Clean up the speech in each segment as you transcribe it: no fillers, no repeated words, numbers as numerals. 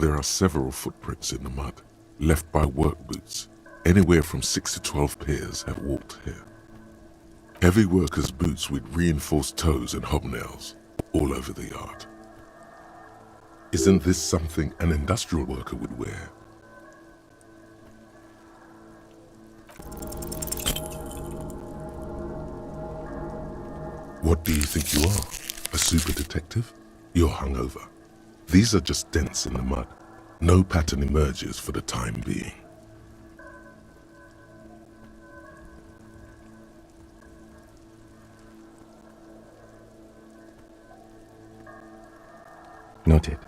There are several footprints in the mud, left by work boots. Anywhere from 6 to 12 pairs have walked here. Heavy workers' boots with reinforced toes and hobnails all over the yard. Isn't this something an industrial worker would wear? What do you think you are? A super detective? You're hungover. These are just dents in the mud. No pattern emerges for the time being. Noted.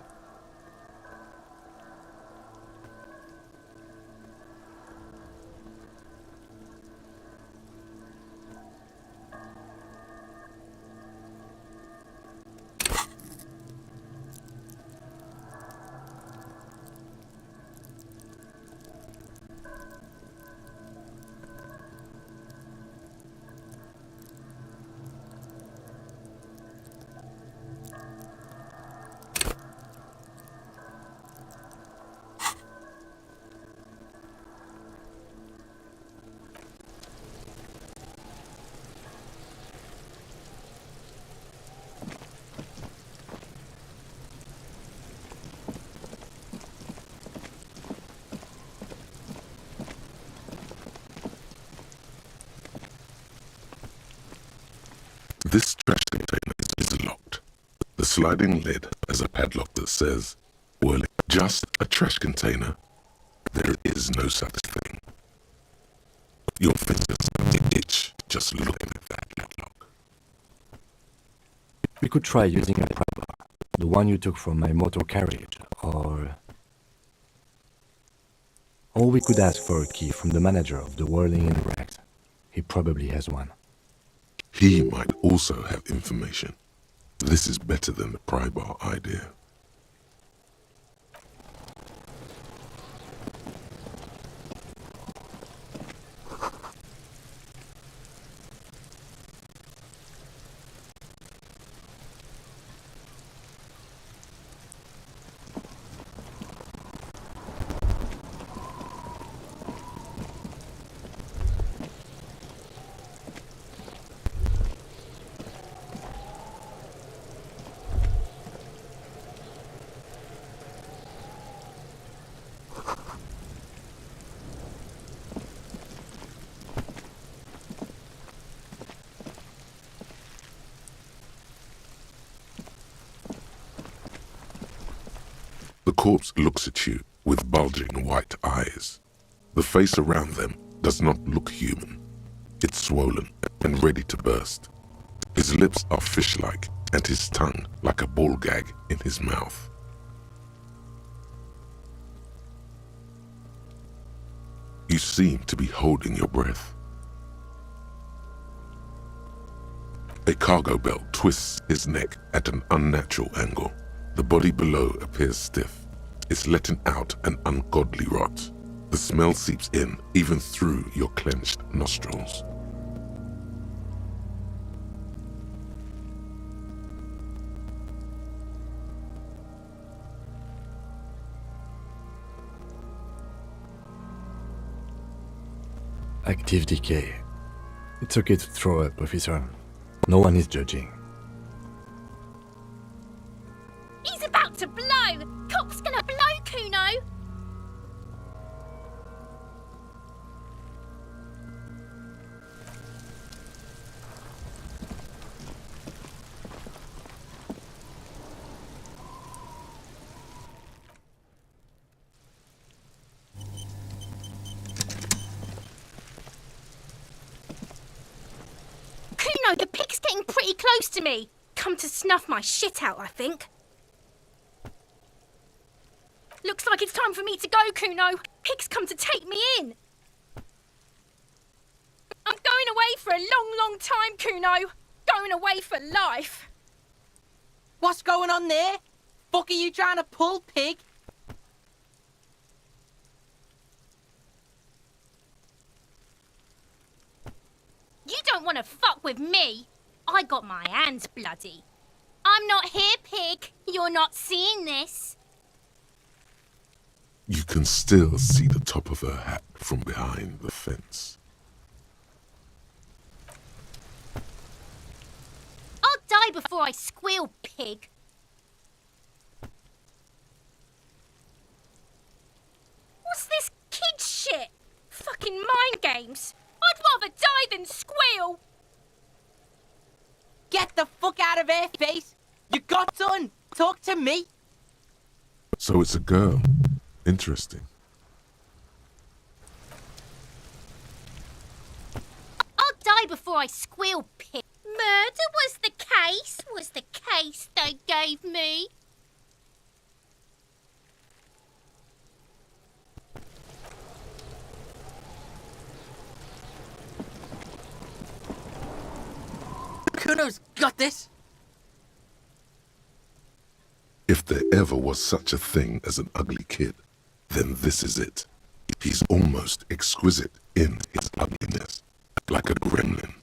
This trash container is locked. The sliding lid has a padlock that says, well, just a trash container. There is no such thing. Your fingers itch just looking at that padlock. We could try using a pry bar, the one you took from my motor carriage, or we could ask for a key from the manager of the Whirling in Rags. He probably has one. He might also have information. This is better than the pry bar idea. The corpse looks at you with bulging white eyes. The face around them does not look human. It's swollen and ready to burst. His lips are fish-like and his tongue like a ball gag in his mouth. You seem to be holding your breath. A cargo belt twists his neck at an unnatural angle. The body below appears stiff. It's letting out an ungodly rot. The smell seeps in even through your clenched nostrils. Active decay. It's okay to throw up, officer. No one is judging. He's about to blow! Cock's gonna blow, Kuno! Kuno, the pig's getting pretty close to me. Come to snuff my shit out, I think. Looks like it's time for me to go, Kuno. Pig's come to take me in. I'm going away for a long, long time, Kuno. Going away for life. What's going on there? Fuck are you trying to pull, pig? You don't want to fuck with me. I got my hands bloody. I'm not here, pig. You're not seeing this. You can still see the top of her hat from behind the fence. I'll die before I squeal, pig. What's this kid shit? Fucking mind games. I'd rather die than squeal. Get the fuck out of here, face! You got done! Talk to me! So it's a girl. Interesting. I'll die before I squeal, pig. Murder was the case they gave me. Kuno's got this! If there ever was such a thing as an ugly kid, then this is it. He's almost exquisite in his ugliness, like a gremlin.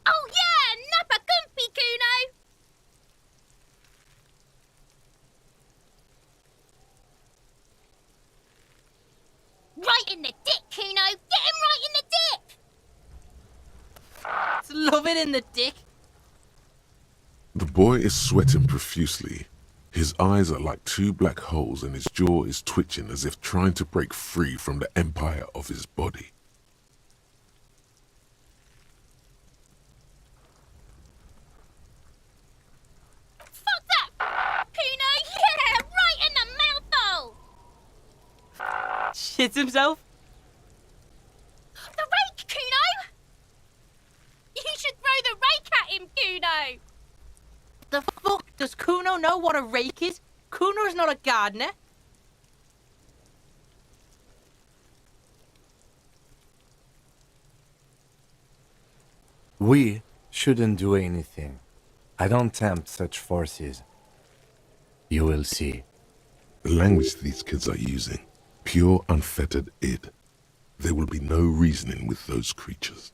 Oh yeah, nappa gumpy, Kuno. Right in the dick, Kuno. Get him right in the dick. It's love it in the dick! The boy is sweating profusely. His eyes are like two black holes and his jaw is twitching as if trying to break free from the empire of his body. Fuck that, Kuno. Yeah, right in the mouthhole. Shits himself? The rake, Kuno. You should throw the rake at him, Kuno. The fuck does Kuno know what a rake is? Kuno's not a gardener. We shouldn't do anything. I don't tempt such forces. You will see. The language these kids are using, pure unfettered id. There will be no reasoning with those creatures.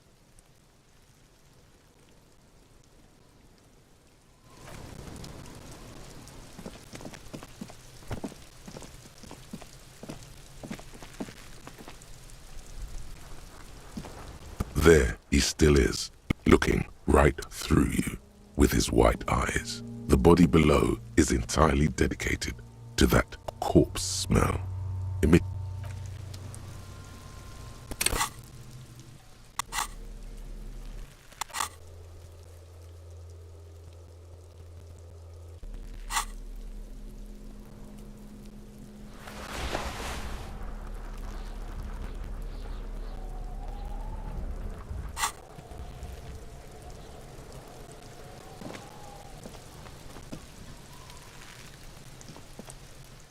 There he still is, looking right through you with his white eyes. The body below is entirely dedicated to that corpse smell.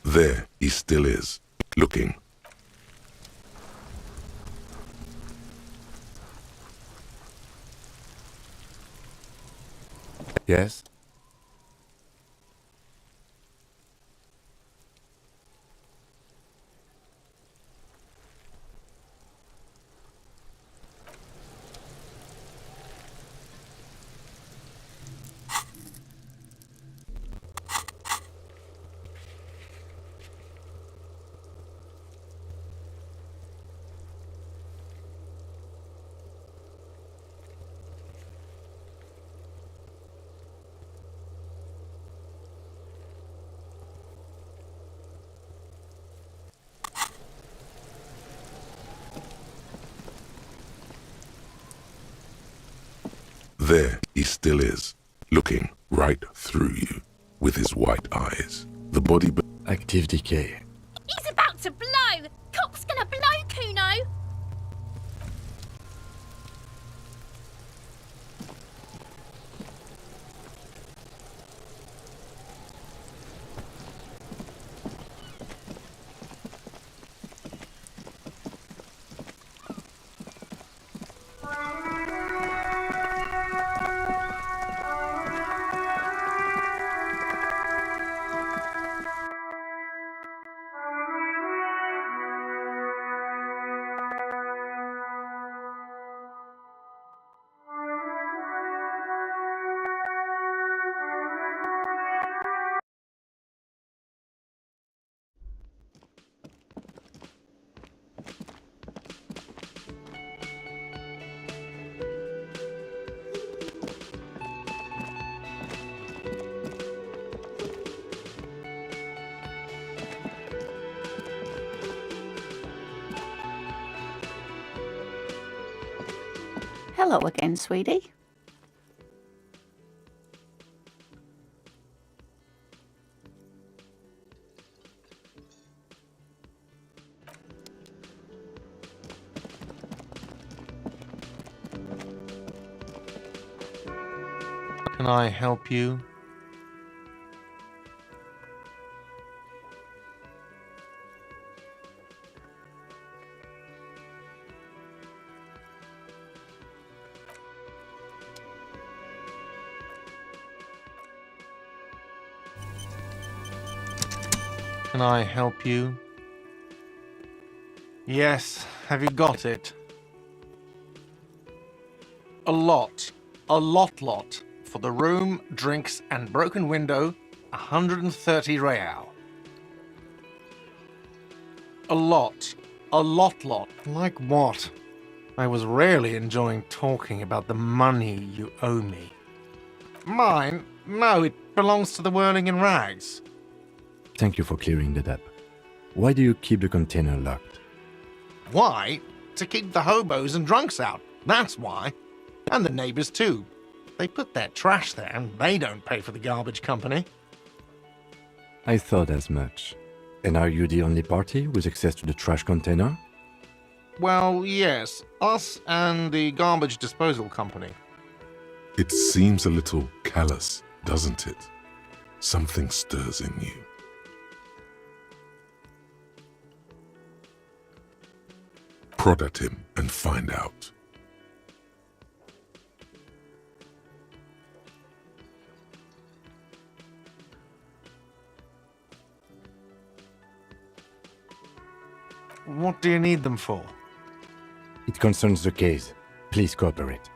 There he still is, looking. Yes? There he still is, looking right through you with his white eyes. The body... Active decay. He's about to blow! Cop's gonna blow, Kuno! Hello again, sweetie. Can I help you? Can I help you? Yes, have you got it? A lot. A lot. For the room, drinks, and broken window, 130 real. A lot. Like what? I was really enjoying talking about the money you owe me. Mine? No, it belongs to the Whirling in Rags. Thank you for clearing that up. Why do you keep the container locked? Why? To keep the hobos and drunks out. That's why. And the neighbors too. They put their trash there and they don't pay for the garbage company. I thought as much. And are you the only party with access to the trash container? Well, yes. Us and the garbage disposal company. It seems a little callous, doesn't it? Something stirs in you. Prod at him and find out. What do you need them for? It concerns the case. Please cooperate.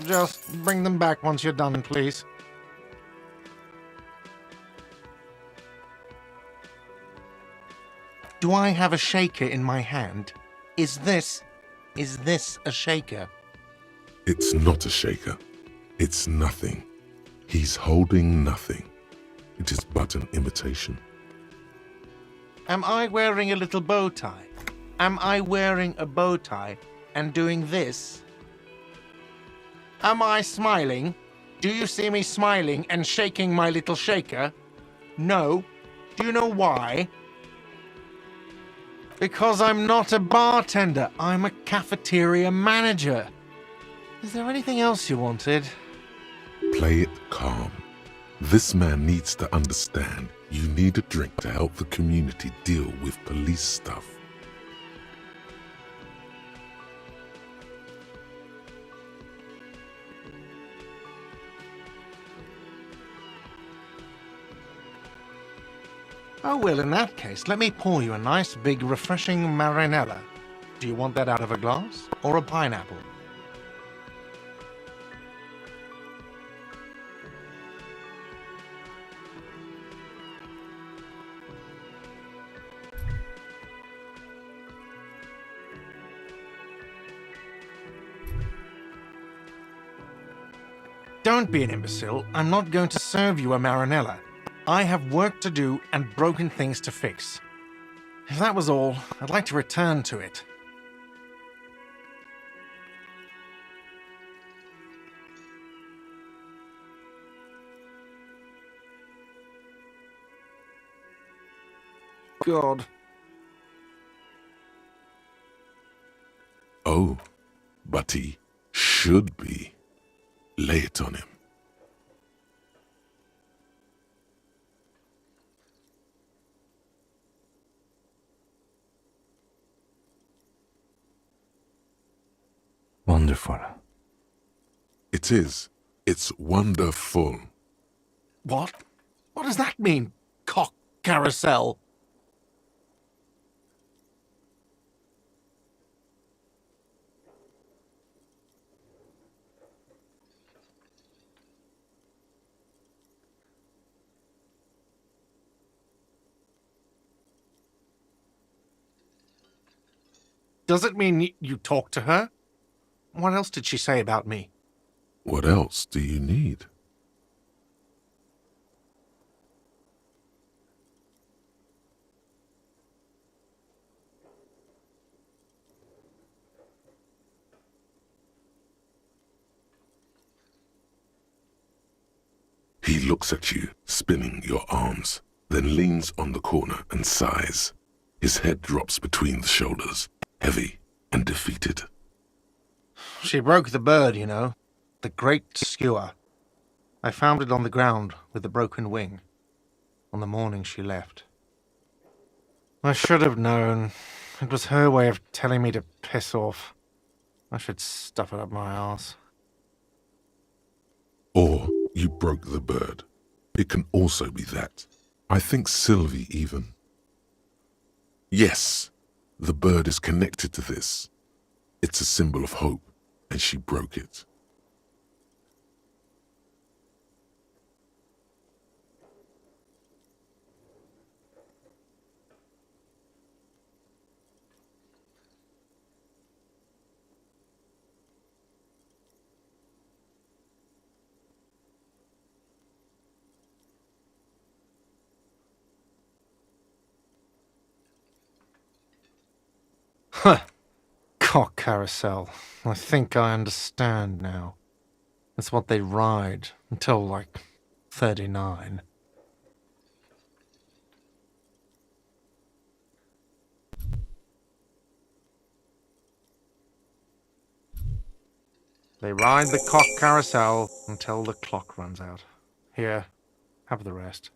Just bring them back once you're done, please. Do I have a shaker in my hand? Is this a shaker? It's not a shaker. It's nothing. He's holding nothing. It is but an imitation. Am I wearing a little bow tie? Am I wearing a bow tie and doing this? Am I smiling? Do you see me smiling and shaking my little shaker? No. Do you know why? Because I'm not a bartender. I'm a cafeteria manager. Is there anything else you wanted? Play it calm. This man needs to understand you need a drink to help the community deal with police stuff. Oh, well, in that case, let me pour you a nice, big, refreshing marinella. Do you want that out of a glass or a pineapple? Don't be an imbecile. I'm not going to serve you a marinella. I have work to do and broken things to fix. If that was all, I'd like to return to it. God. Oh, but he should be. Lay it on him. Wonderful. It is. It's wonderful. What? What does that mean, cock carousel? Does it mean you talked to her? What else did she say about me? What else do you need? He looks at you, spinning your arms, then leans on the corner and sighs. His head drops between the shoulders, heavy and defeated. She broke the bird, you know. The great skewer. I found it on the ground with a broken wing on the morning she left. I should have known. It was her way of telling me to piss off. I should stuff it up my arse. Or you broke the bird. It can also be that. I think Sylvie even. Yes, the bird is connected to this. It's a symbol of hope, and she broke it. Huh. Cock carousel. I think I understand now. It's what they ride until, like, 39. They ride the cock carousel until the clock runs out. Here, have the rest.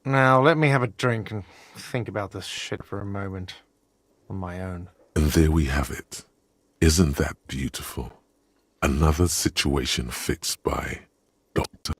Now, let me have a drink and think about this shit for a moment. On my own. And there we have it. Isn't that beautiful? Another situation fixed by Dr.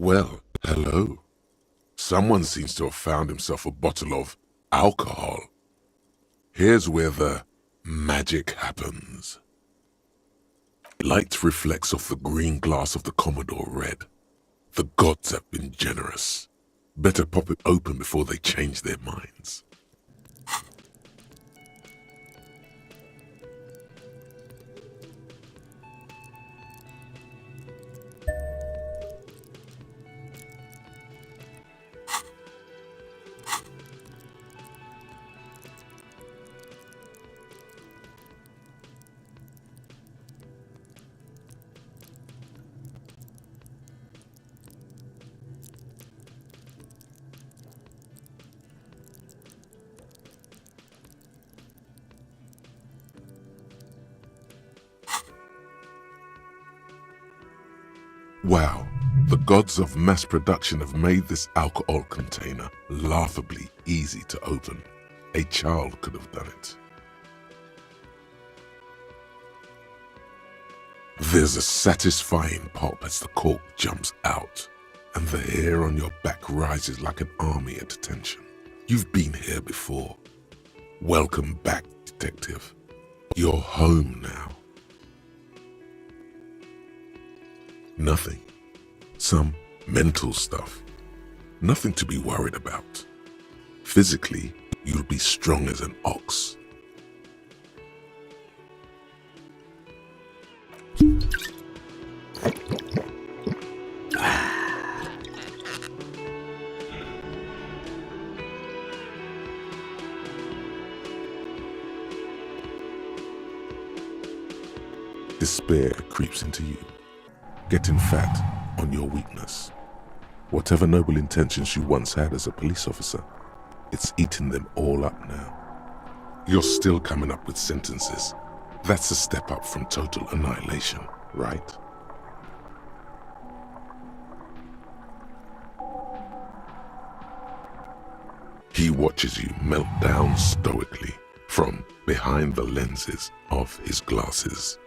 Well, hello. Someone seems to have found himself a bottle of alcohol. Here's where the magic happens. Light reflects off the green glass of the Commodore red. The gods have been generous. Better pop it open before they change their minds. Wow, the gods of mass production have made this alcohol container laughably easy to open. A child could have done it. There's a satisfying pop as the cork jumps out, and the hair on your back rises like an army at attention. You've been here before. Welcome back, detective. You're home now. Nothing. Some mental stuff. Nothing to be worried about. Physically, you'll be strong as an ox. Despair creeps into you, getting fat on your weakness. Whatever noble intentions you once had as a police officer, it's eating them all up now. You're still coming up with sentences. That's a step up from total annihilation, right? He watches you melt down stoically from behind the lenses of his glasses.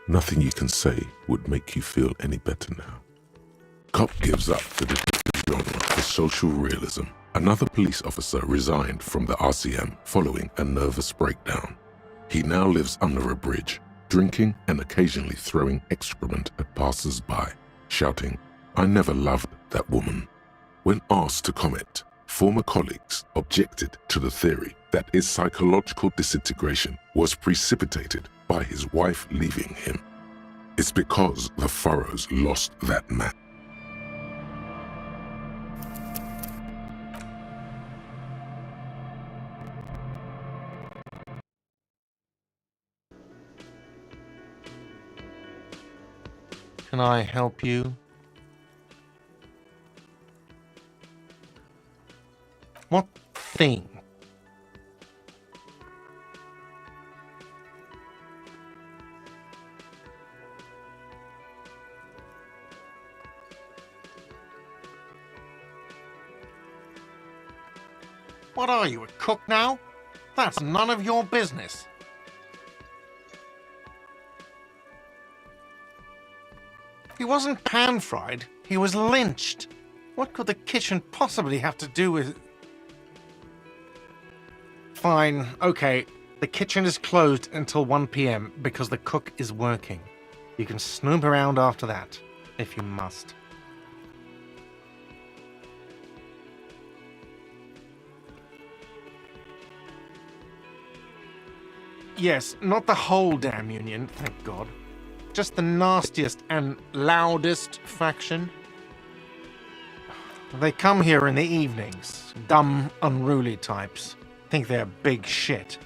Nothing you can say would make you feel any better now. Cop gives up the detective genre for social realism. Another police officer resigned from the RCM following a nervous breakdown. He now lives under a bridge, drinking and occasionally throwing excrement at passers-by, shouting, "I never loved that woman." When asked to comment, former colleagues objected to the theory that his psychological disintegration was precipitated by his wife leaving him. It's because the furrows lost that man. Can I help you? What thing? What are you, a cook now? That's none of your business. He wasn't pan-fried, he was lynched. What could the kitchen possibly have to do with... Fine, okay. The kitchen is closed until 1 p.m. because the cook is working. You can snoop around after that, if you must. Yes, not the whole damn union, thank God. Just the nastiest and loudest faction. They come here in the evenings. Dumb, unruly types. Think they're big shit.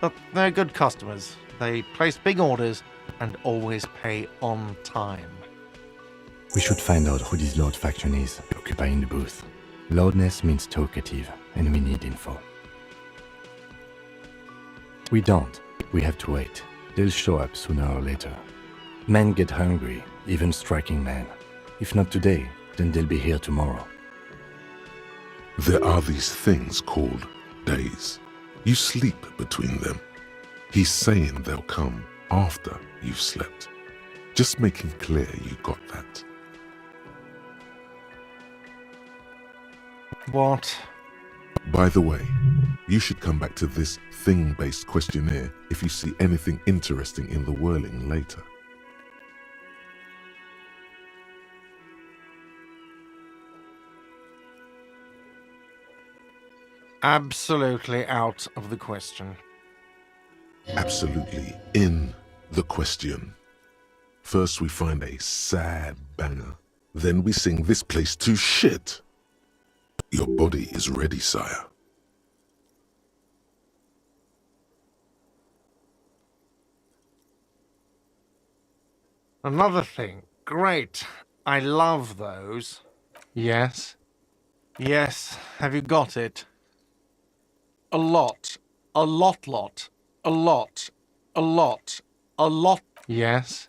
But they're good customers. They place big orders and always pay on time. We should find out who this Lord faction is occupying the booth. Loudness means talkative, and we need info. We don't. We have to wait. They'll show up sooner or later. Men get hungry, even striking men. If not today, then they'll be here tomorrow. There are these things called days. You sleep between them. He's saying they'll come after you've slept. Just making clear you got that. What? By the way, you should come back to this thing-based questionnaire if you see anything interesting in the whirling later. Absolutely out of the question. Absolutely in the question. First we find a sad banger. Then we sing this place to shit. Your body is ready, sire. Another thing. Great. I love those. Yes? Yes. Have you got it? A lot. A lot. A lot. A lot. A lot. Yes?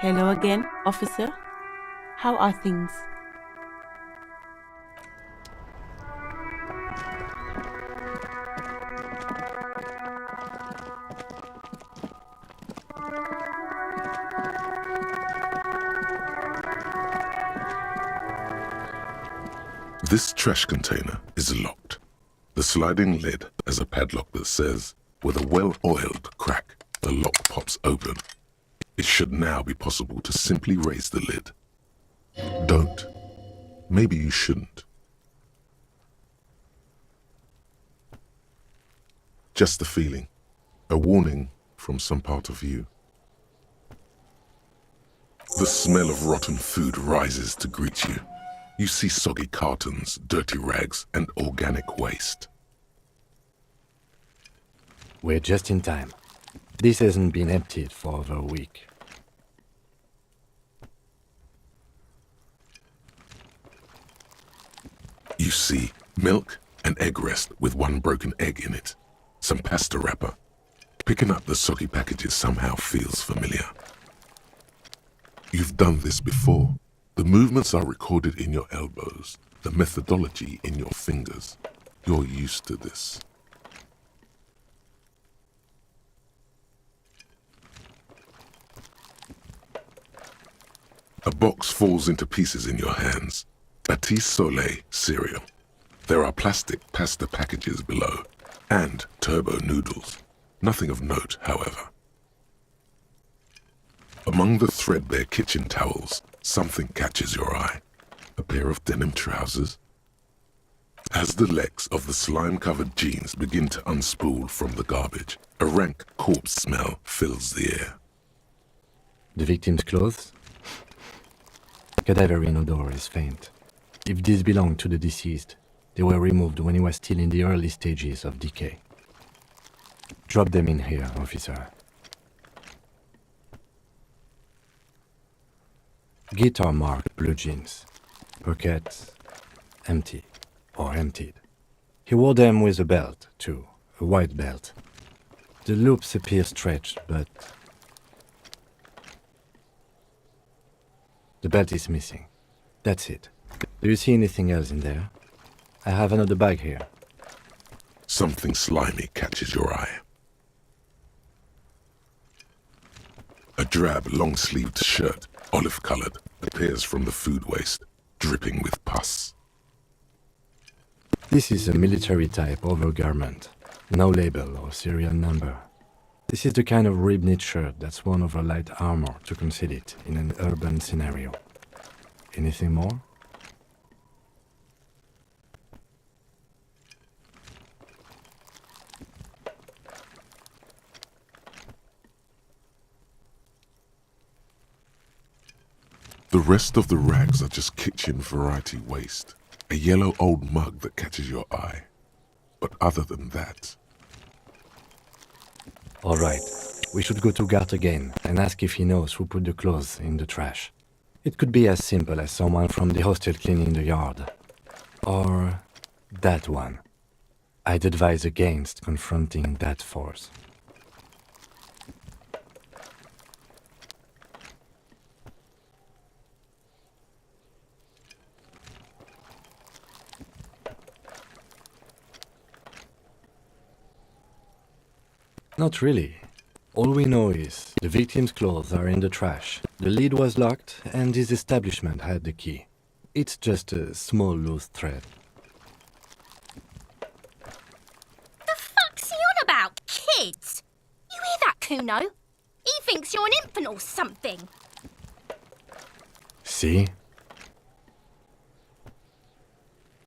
Hello again, officer. How are things? This trash container is locked. The sliding lid has a padlock that says, with a well-oiled crack, the lock pops open. It should now be possible to simply raise the lid. Don't. Maybe you shouldn't. Just a feeling. A warning from some part of you. The smell of rotten food rises to greet you. You see soggy cartons, dirty rags, and organic waste. We're just in time. This hasn't been emptied for over a week. You see milk and egg rest with one broken egg in it. Some pasta wrapper. Picking up the soggy packages somehow feels familiar. You've done this before. The movements are recorded in your elbows, the methodology in your fingers. You're used to this. A box falls into pieces in your hands. Batiste Soleil cereal. There are plastic pasta packages below, and turbo noodles. Nothing of note, however. Among the threadbare kitchen towels, something catches your eye. A pair of denim trousers. As the legs of the slime-covered jeans begin to unspool from the garbage, a rank corpse smell fills the air. The victim's clothes? Cadaverine odor is faint. If these belong to the deceased, they were removed when he was still in the early stages of decay. Drop them in here, officer. Guitar-marked blue jeans. Pockets empty or emptied. He wore them with a belt, too, a white belt. The loops appear stretched, but the belt is missing. That's it. Do you see anything else in there? I have another bag here. Something slimy catches your eye. A drab, long-sleeved shirt, olive-colored, appears from the food waste, dripping with pus. This is a military-type overgarment. No label or serial number. This is the kind of rib-knit shirt that's worn over light armor to conceal it in an urban scenario. Anything more? The rest of the rags are just kitchen variety waste. A yellow old mug that catches your eye. But other than that... All right. We should go to Gart again and ask if he knows who put the clothes in the trash. It could be as simple as someone from the hostel cleaning the yard. Or that one. I'd advise against confronting that force. Not really. All we know is the victim's clothes are in the trash, the lid was locked, and his establishment had the key. It's just a small loose thread. The fuck's he on about, kids? You hear that, Kuno? He thinks you're an infant or something. See?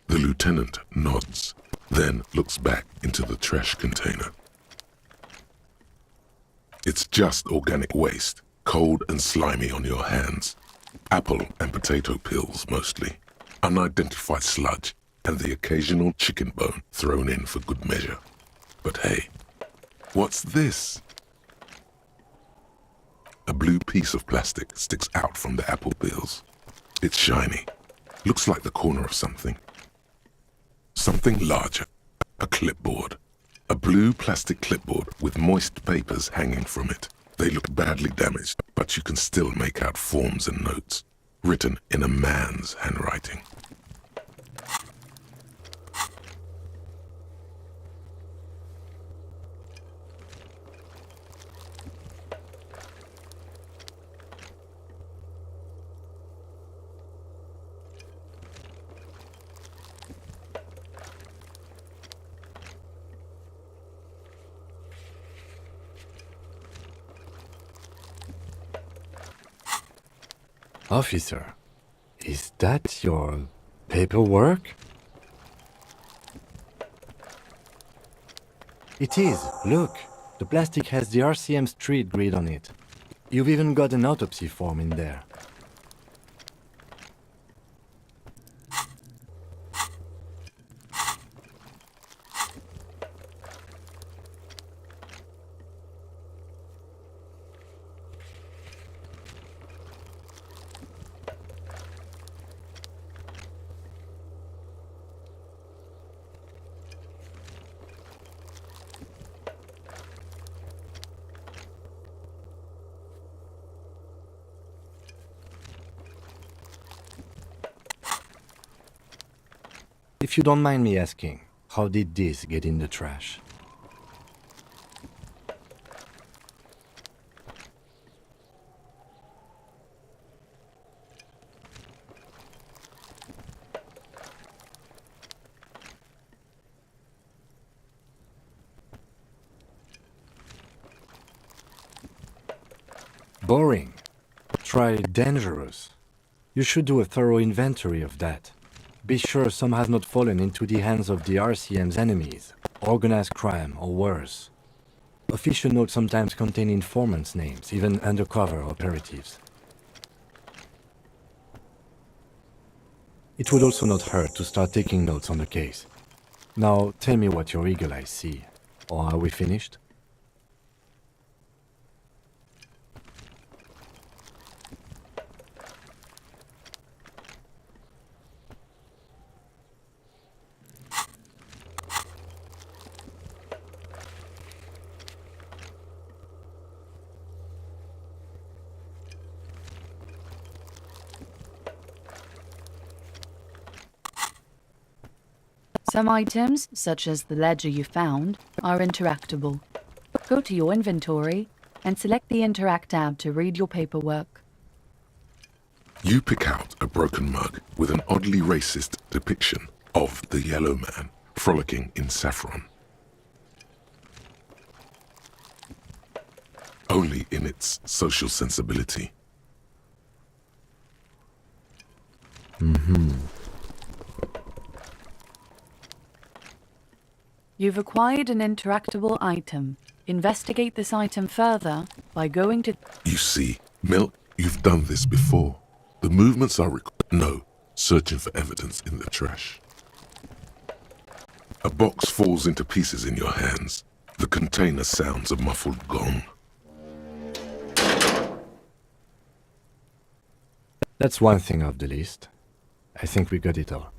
The lieutenant nods, then looks back into the trash container. It's just organic waste, cold and slimy on your hands. Apple and potato peels, mostly. Unidentified sludge, and the occasional chicken bone thrown in for good measure. But hey, what's this? A blue piece of plastic sticks out from the apple peels. It's shiny. Looks like the corner of something. Something larger. A clipboard. A blue plastic clipboard with moist papers hanging from it. They look badly damaged, but you can still make out forms and notes, written in a man's handwriting. Officer, is that your paperwork? It is. Look, the plastic has the RCM street grid on it. You've even got an autopsy form in there. If you don't mind me asking, how did this get in the trash? Boring. Try dangerous. You should do a thorough inventory of that. Be sure some have not fallen into the hands of the RCM's enemies, organized crime or worse. Official notes sometimes contain informants' names, even undercover operatives. It would also not hurt to start taking notes on the case. Now tell me what your eagle eyes see. Or are we finished? Some items, such as the ledger you found, are interactable. Go to your inventory and select the Interact tab to read your paperwork. You pick out a broken mug with an oddly racist depiction of the yellow man frolicking in saffron. Only in its social sensibility. You've acquired an interactable item. Investigate this item further by going to... You see, Milt, you've done this before. The movements are no, searching for evidence in the trash. A box falls into pieces in your hands. The container sounds a muffled gong. That's one thing off the list. I think we got it all.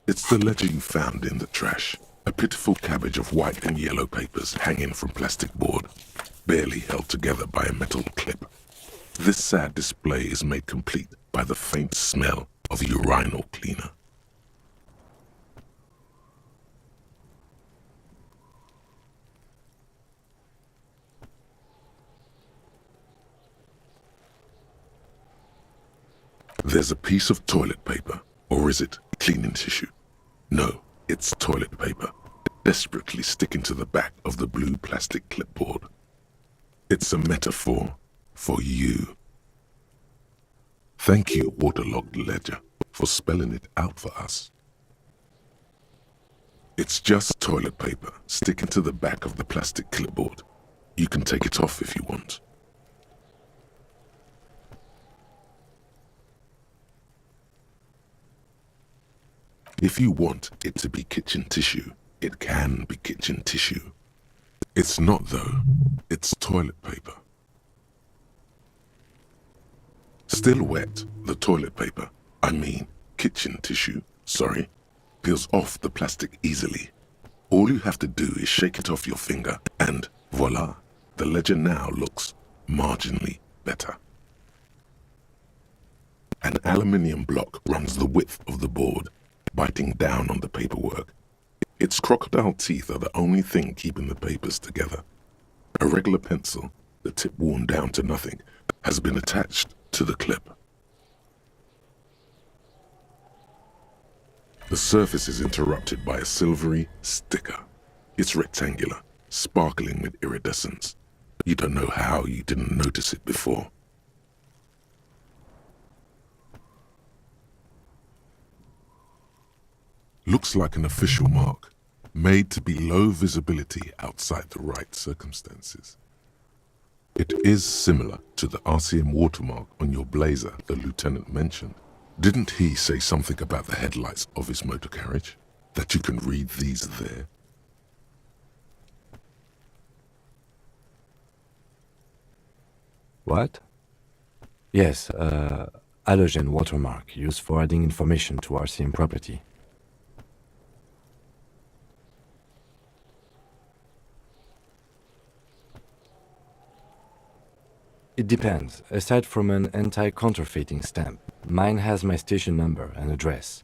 It's the ledger you found in the trash. A pitiful cabbage of white and yellow papers hanging from plastic board, barely held together by a metal clip. This sad display is made complete by the faint smell of urinal cleaner. There's a piece of toilet paper, or is it cleaning tissue? No, it's toilet paper, desperately sticking to the back of the blue plastic clipboard. It's a metaphor for you. Thank you, waterlogged ledger, for spelling it out for us. It's just toilet paper sticking to the back of the plastic clipboard. You can take it off if you want. If you want it to be kitchen tissue, it can be kitchen tissue. It's not though, it's toilet paper. Still wet, the toilet paper, kitchen tissue, peels off the plastic easily. All you have to do is shake it off your finger and voila, the ledger now looks marginally better. An aluminium block runs the width of the board, biting down on the paperwork. Its crocodile teeth are the only thing keeping the papers together. A regular pencil, the tip worn down to nothing, has been attached to the clip. The surface is interrupted by a silvery sticker. It's rectangular, sparkling with iridescence. You don't know how you didn't notice it before. Looks like an official mark, made to be low visibility outside the right circumstances. It is similar to the RCM watermark on your blazer the lieutenant mentioned. Didn't he say something about the headlights of his motor carriage? That you can read these there? What? Yes, halogen watermark used for adding information to RCM property. It depends. Aside from an anti-counterfeiting stamp, mine has my station number and address.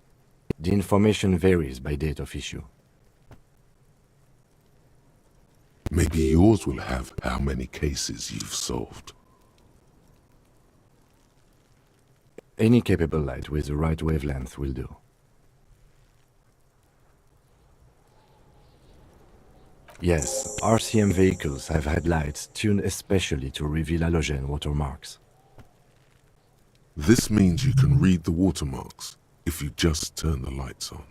The information varies by date of issue. Maybe yours will have how many cases you've solved. Any capable light with the right wavelength will do. Yes, RCM vehicles have had lights tuned especially to reveal halogen watermarks. This means you can read the watermarks if you just turn the lights on.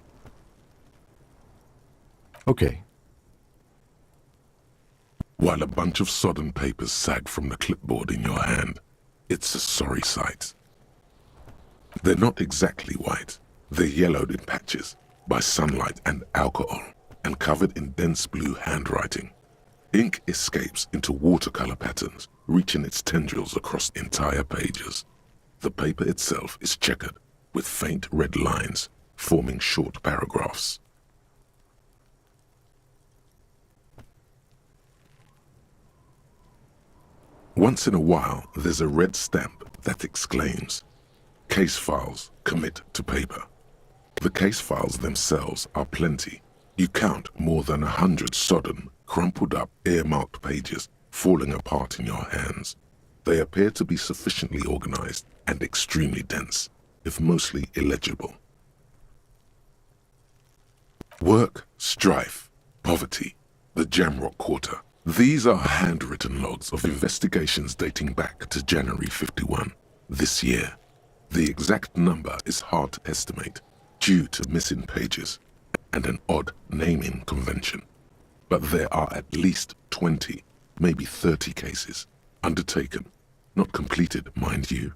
Okay. While a bunch of sodden papers sag from the clipboard in your hand, it's a sorry sight. They're not exactly white. They're yellowed in patches by sunlight and alcohol, and covered in dense blue handwriting. Ink escapes into watercolor patterns, reaching its tendrils across entire pages. The paper itself is checkered, with faint red lines, forming short paragraphs. Once in a while, there's a red stamp that exclaims, "Case files commit to paper." The case files themselves are plenty. You count more than 100 sodden, crumpled up, earmarked pages falling apart in your hands. They appear to be sufficiently organized and extremely dense, if mostly illegible. Work, strife, poverty, the Jamrock Quarter. These are handwritten logs of investigations dating back to January 51, this year. The exact number is hard to estimate due to missing pages and an odd naming convention. But there are at least 20, maybe 30 cases undertaken, not completed, mind you.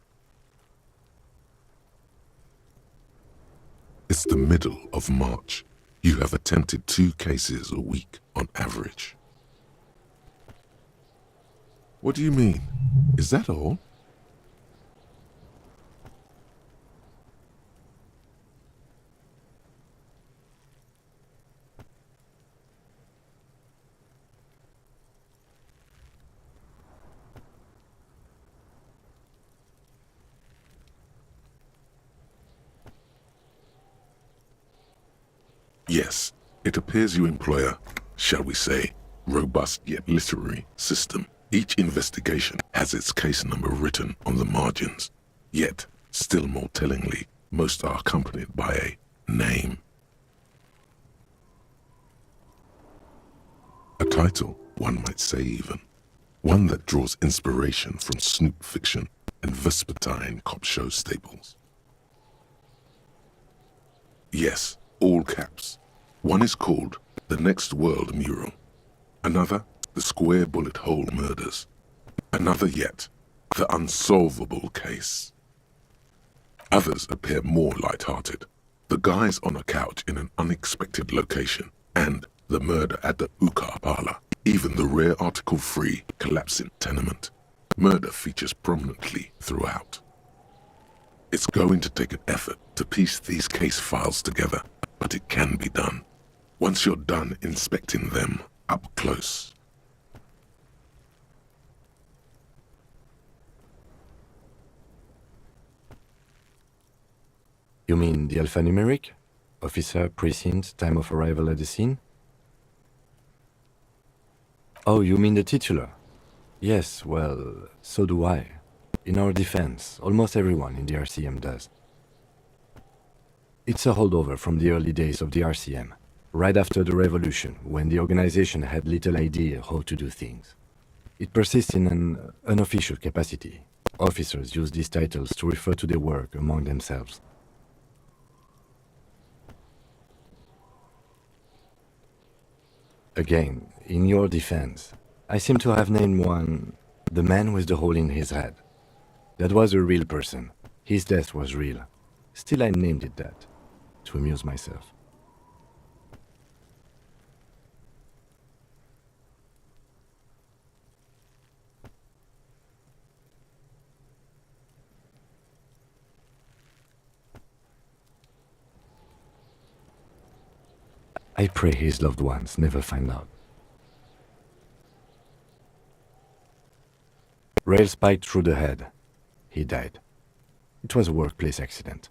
It's the middle of March. You have attempted 2 cases a week on average. What do you mean? Is that all? Yes, it appears you employ a, shall we say, robust yet literary system. Each investigation has its case number written on the margins. Yet, still more tellingly, most are accompanied by a name. A title, one might say even. One that draws inspiration from snoop fiction and vespertine cop show staples. Yes, all caps. One is called the Next World mural. Another, the Square Bullet Hole murders. Another yet, the Unsolvable Case. Others appear more light-hearted. The guys on a couch in an unexpected location, and the murder at the Ukar parlor. Even the rare article-free collapsing tenement. Murder features prominently throughout. It's going to take an effort to piece these case files together, but it can be done. Once you're done inspecting them up close. You mean the alphanumeric? Officer, precinct, time of arrival at the scene? Oh, you mean the titular? Yes, well, so do I. In our defense, almost everyone in the RCM does. It's a holdover from the early days of the RCM, right after the revolution, when the organization had little idea how to do things. It persists in an unofficial capacity. Officers use these titles to refer to their work among themselves. Again, in your defense, I seem to have named one the man with the hole in his head. That was a real person. His death was real. Still, I named it that, to amuse myself. I pray his loved ones never find out. Rail spiked through the head. He died. It was a workplace accident.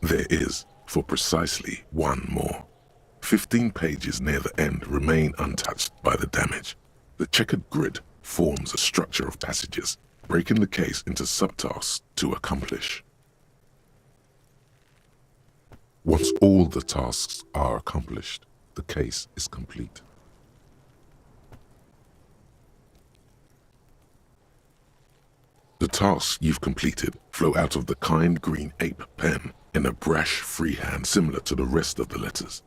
There is, for precisely one more. 15 pages near the end remain untouched by the damage. The checkered grid forms a structure of passages, breaking the case into subtasks to accomplish. Once all the tasks are accomplished, the case is complete. The tasks you've completed flow out of the kind green ape pen in a brash freehand similar to the rest of the letters.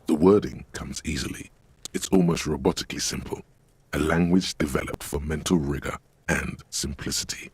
The wording comes easily. It's almost robotically simple, a language developed for mental rigor and simplicity.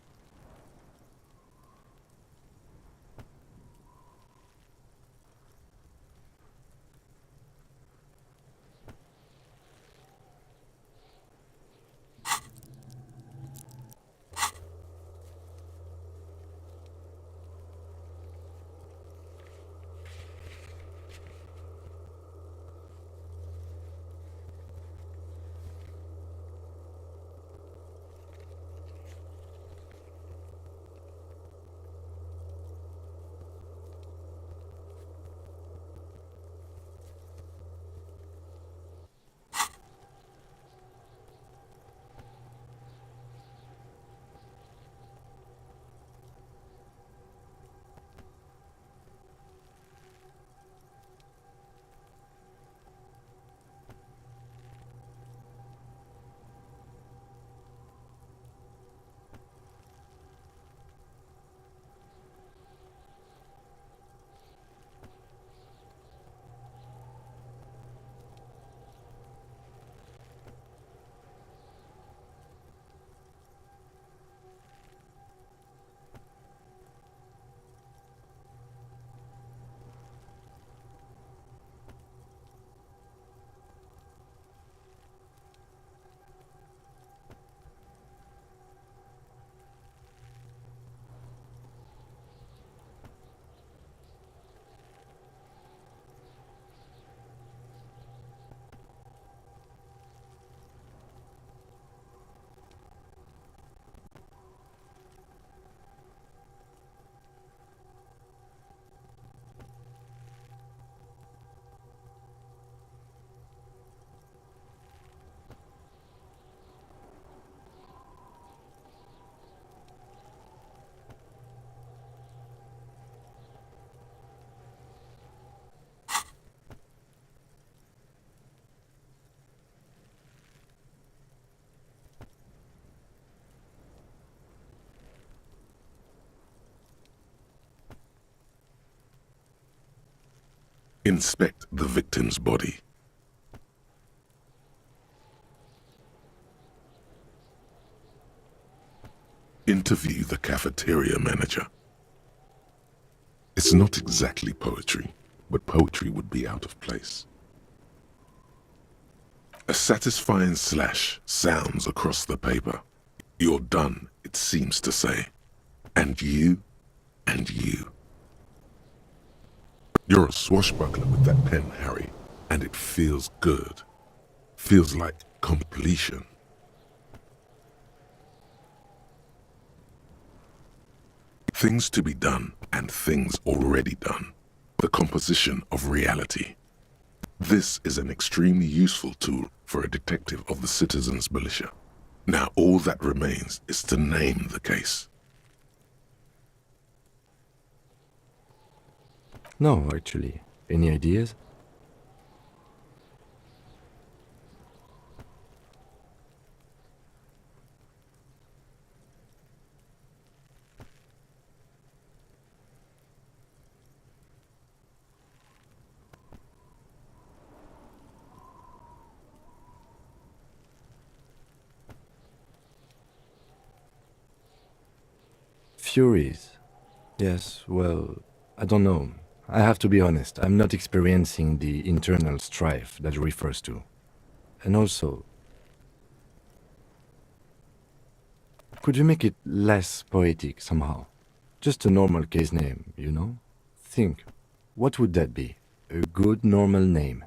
Inspect the victim's body. Interview the cafeteria manager. It's not exactly poetry, but poetry would be out of place. A satisfying slash sounds across the paper. You're done, it seems to say. And you, and you. You're a swashbuckler with that pen, Harry, and it feels good. Feels like completion. Things to be done and things already done. The composition of reality. This is an extremely useful tool for a detective of the citizens' militia. Now all that remains is to name the case. No, actually. Any ideas? Furies. Yes, well, I don't know. I have to be honest, I'm not experiencing the internal strife that it refers to. And also, could you make it less poetic somehow? Just a normal case name, you know? Think, what would that be? A good normal name.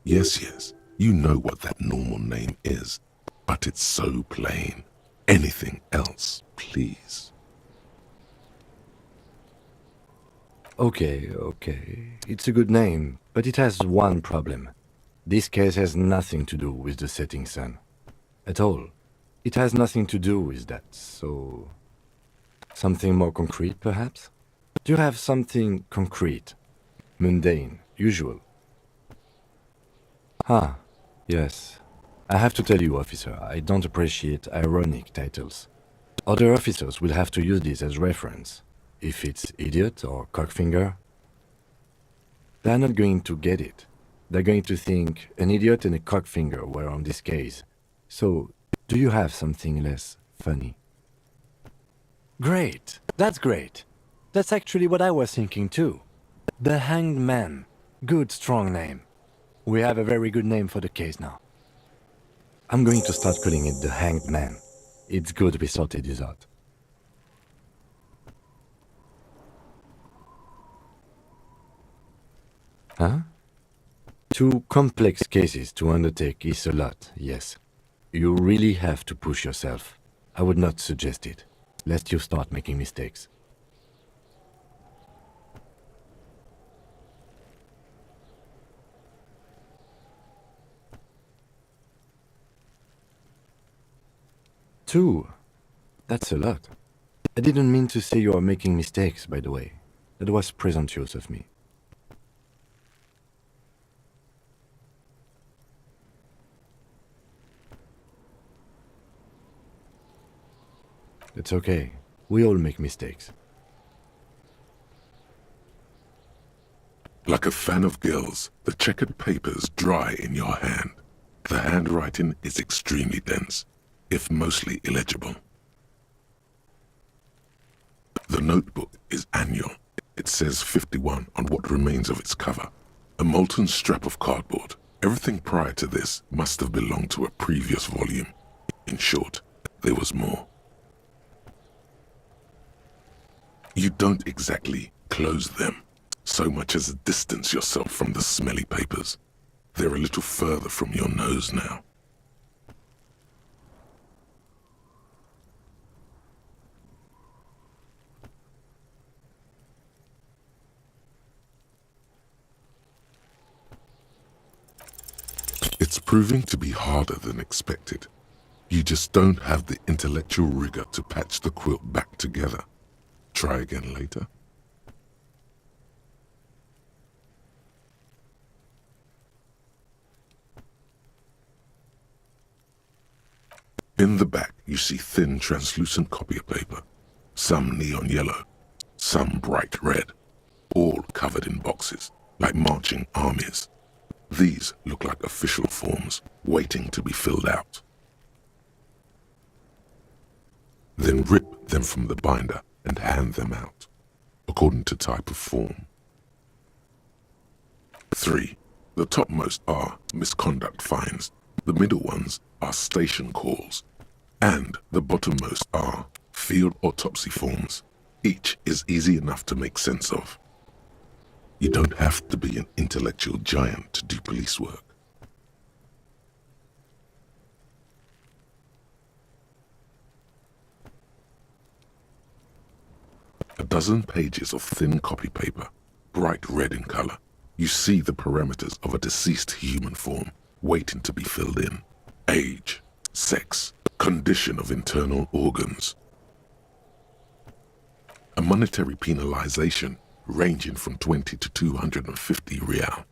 Yes, you know what that normal name is, but it's so plain. Anything else, please. Okay, it's a good name, but it has one problem. This case has nothing to do with the setting sun. At all. It has nothing to do with that, so... Something more concrete, perhaps? Do you have something concrete? Mundane, usual? Ah, yes. I have to tell you, officer, I don't appreciate ironic titles. Other officers will have to use this as reference. If it's idiot or cockfinger, they're not going to get it. They're going to think an idiot and a cockfinger were on this case. So, do you have something less funny? Great! That's great! That's actually what I was thinking too. The Hanged Man. Good, strong name. We have a very good name for the case now. I'm going to start calling it the Hanged Man. It's good we sorted this out. Huh? 2 complex cases to undertake is a lot, yes. You really have to push yourself. I would not suggest it, lest you start making mistakes. Two? That's a lot. I didn't mean to say you are making mistakes, by the way. That was presumptuous of me. It's okay. We all make mistakes. Like a fan of gills, the checkered papers dry in your hand. The handwriting is extremely dense, if mostly illegible. The notebook is annual. It says 51 on what remains of its cover. A molten scrap of cardboard. Everything prior to this must have belonged to a previous volume. In short, there was more. You don't exactly close them, so much as distance yourself from the smelly papers. They're a little further from your nose now. It's proving to be harder than expected. You just don't have the intellectual rigor to patch the quilt back together. Try again later. In the back, you see thin, translucent copy paper. Some neon yellow, some bright red, all covered in boxes. like marching armies. These look like official forms, waiting to be filled out. Then rip them from the binder and hand them out, according to type of form. 3. The topmost are misconduct fines, the middle ones are station calls, and the bottommost are field autopsy forms. Each is easy enough to make sense of. You don't have to be an intellectual giant to do police work. A dozen pages of thin copy paper, bright red in color. You see the parameters of a deceased human form waiting to be filled in. Age, sex, condition of internal organs. A monetary penalization ranging from 20 to 250 real.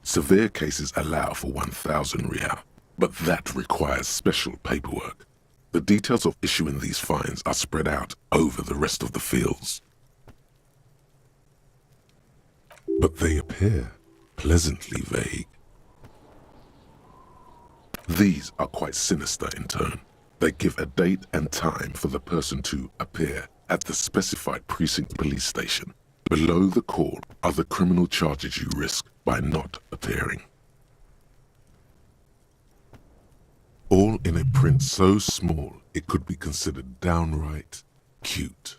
Severe cases allow for 1,000 real, but that requires special paperwork. The details of issuing these fines are spread out over the rest of the fields. But they appear pleasantly vague. These are quite sinister in tone. They give a date and time for the person to appear at the specified precinct police station. Below the call are the criminal charges you risk by not appearing. All in a print so small it could be considered downright cute.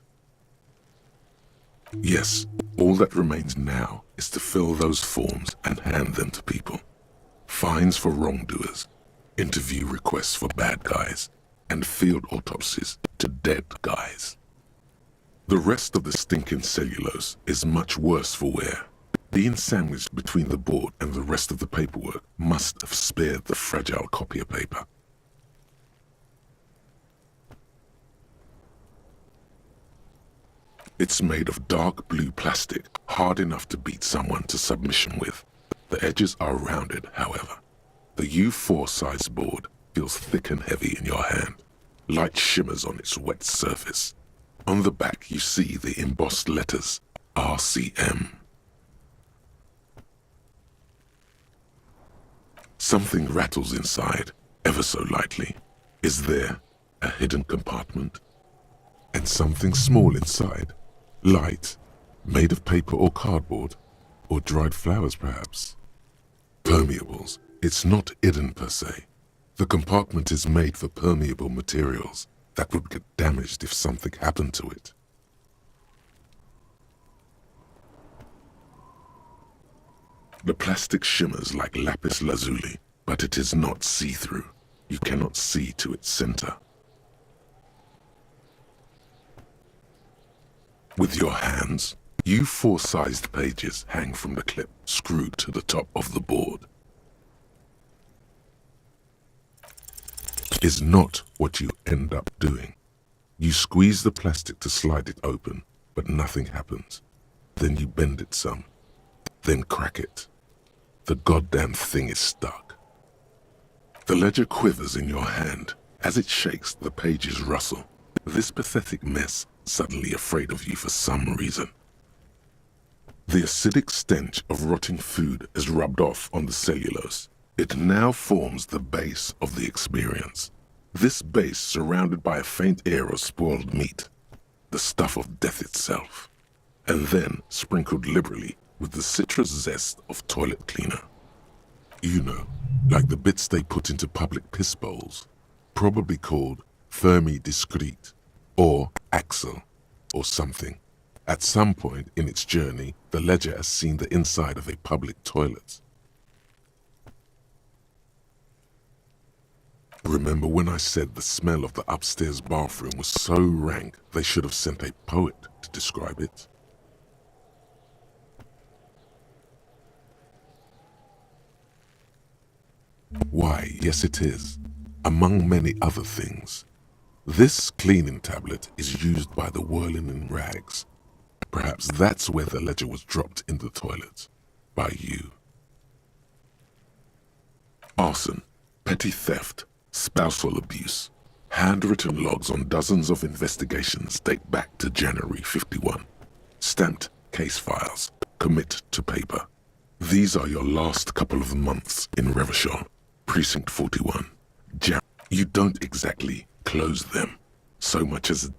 Yes, all that remains now is to fill those forms and hand them to people. Fines for wrongdoers, interview requests for bad guys, and field autopsies to dead guys. The rest of the stinking cellulose is much worse for wear. Being sandwiched between the board and the rest of the paperwork must have spared the fragile copier paper. It's made of dark blue plastic, hard enough to beat someone to submission with. The edges are rounded, however. The U4 size board feels thick and heavy in your hand. Light shimmers on its wet surface. On the back you see the embossed letters, RCM. Something rattles inside, ever so lightly. Is there a hidden compartment? And something small inside, light, made of paper or cardboard, or dried flowers perhaps. Permeables. It's not hidden per se. The compartment is made for permeable materials that would get damaged if something happened to it. The plastic shimmers like lapis lazuli, but it is not see-through. You cannot see to its center. With your hands, U4-sized pages hang from the clip screwed to the top of the board. Is not what you end up doing. You squeeze the plastic to slide it open, but nothing happens. Then you bend it some, then crack it. The goddamn thing is stuck. The ledger quivers in your hand. As it shakes, the pages rustle. This pathetic mess suddenly afraid of you for some reason. The acidic stench of rotting food is rubbed off on the cellulose. It now forms the base of the experience. This base surrounded by a faint air of spoiled meat, the stuff of death itself, and then sprinkled liberally with the citrus zest of toilet cleaner. You know, like the bits they put into public piss bowls, probably called Fermi Discrete, or Axle, or something. At some point in its journey, the ledger has seen the inside of a public toilet. Remember when I said the smell of the upstairs bathroom was so rank they should have sent a poet to describe it? Why, yes it is, among many other things. This cleaning tablet is used by the whirling in rags. Perhaps that's where the ledger was dropped in the toilet. By you. Arson, petty theft, spousal abuse. Handwritten logs on dozens of investigations date back to January 51. Stamped case files. Commit to paper. These are your last couple of months in Revachol, Precinct 41. You don't exactly close them so much as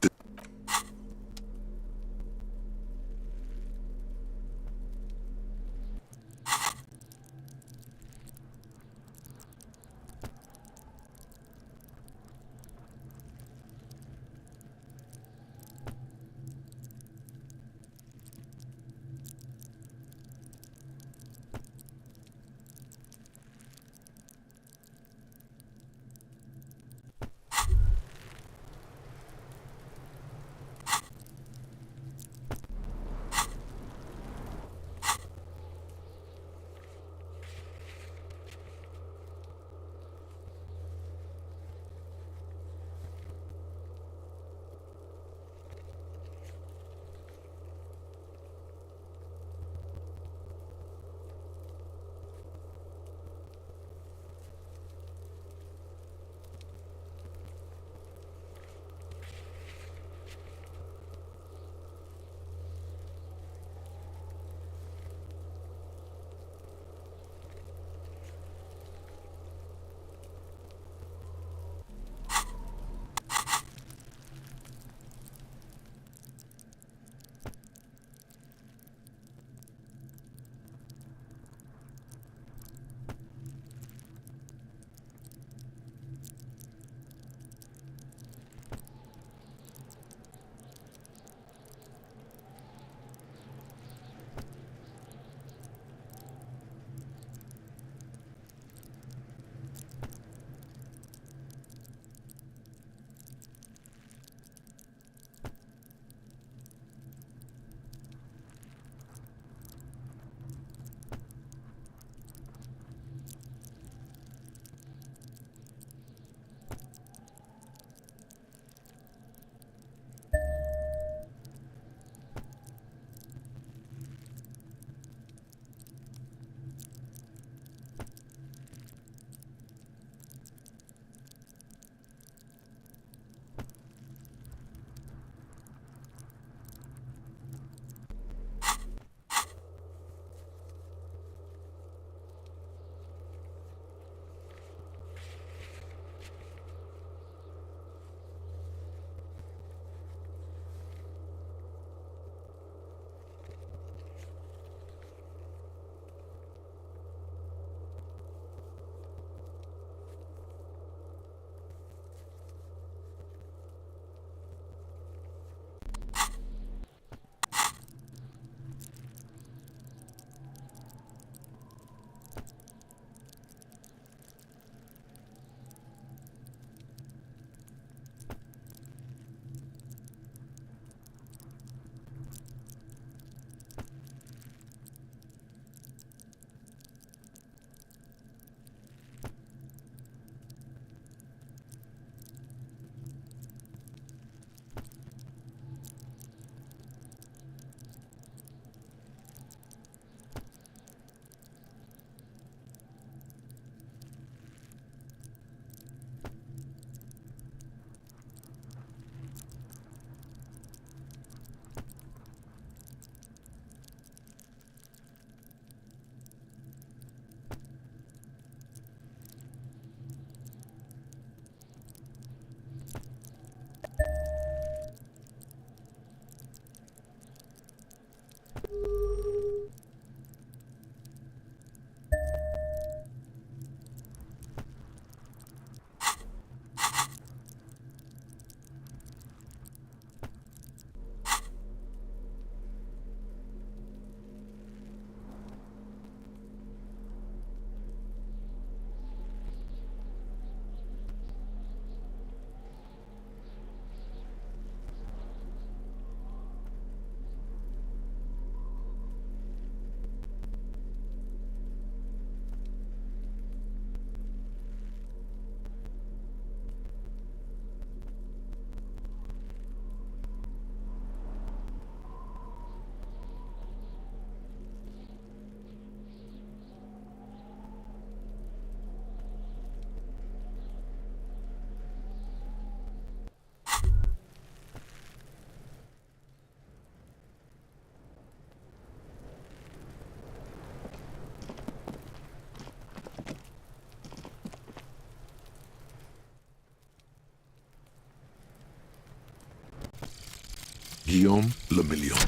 Guillaume Le Million.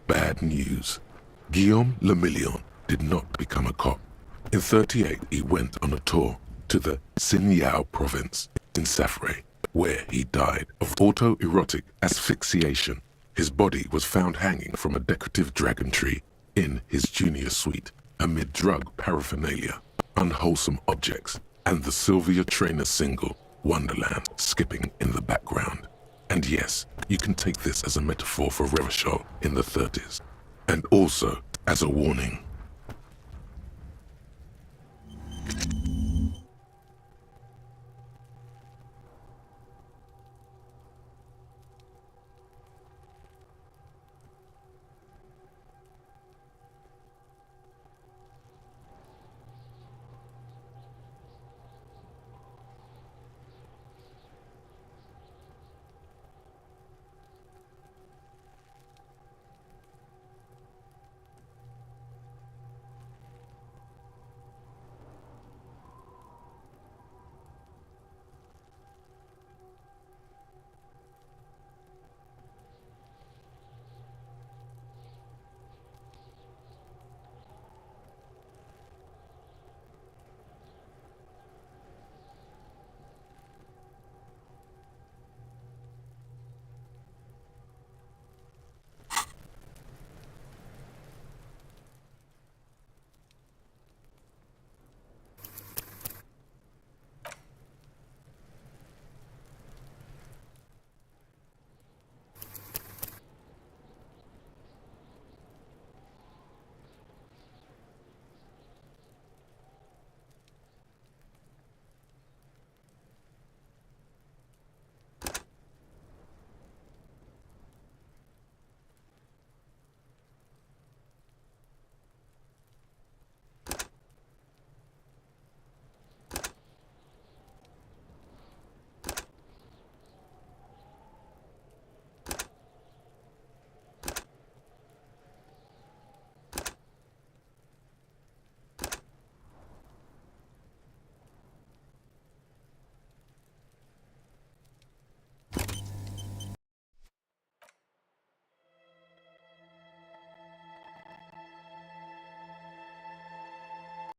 Bad news. Guillaume Le Million did not become a cop. In 38, he went on a tour to the Sinyao province in Safre, where he died of autoerotic asphyxiation. His body was found hanging from a decorative dragon tree in his junior suite, amid drug paraphernalia, unwholesome objects, and the Sylvia Trainer single, Wonderland, skipping in the background. And yes, you can take this as a metaphor for Revachol in the 30s, and also as a warning.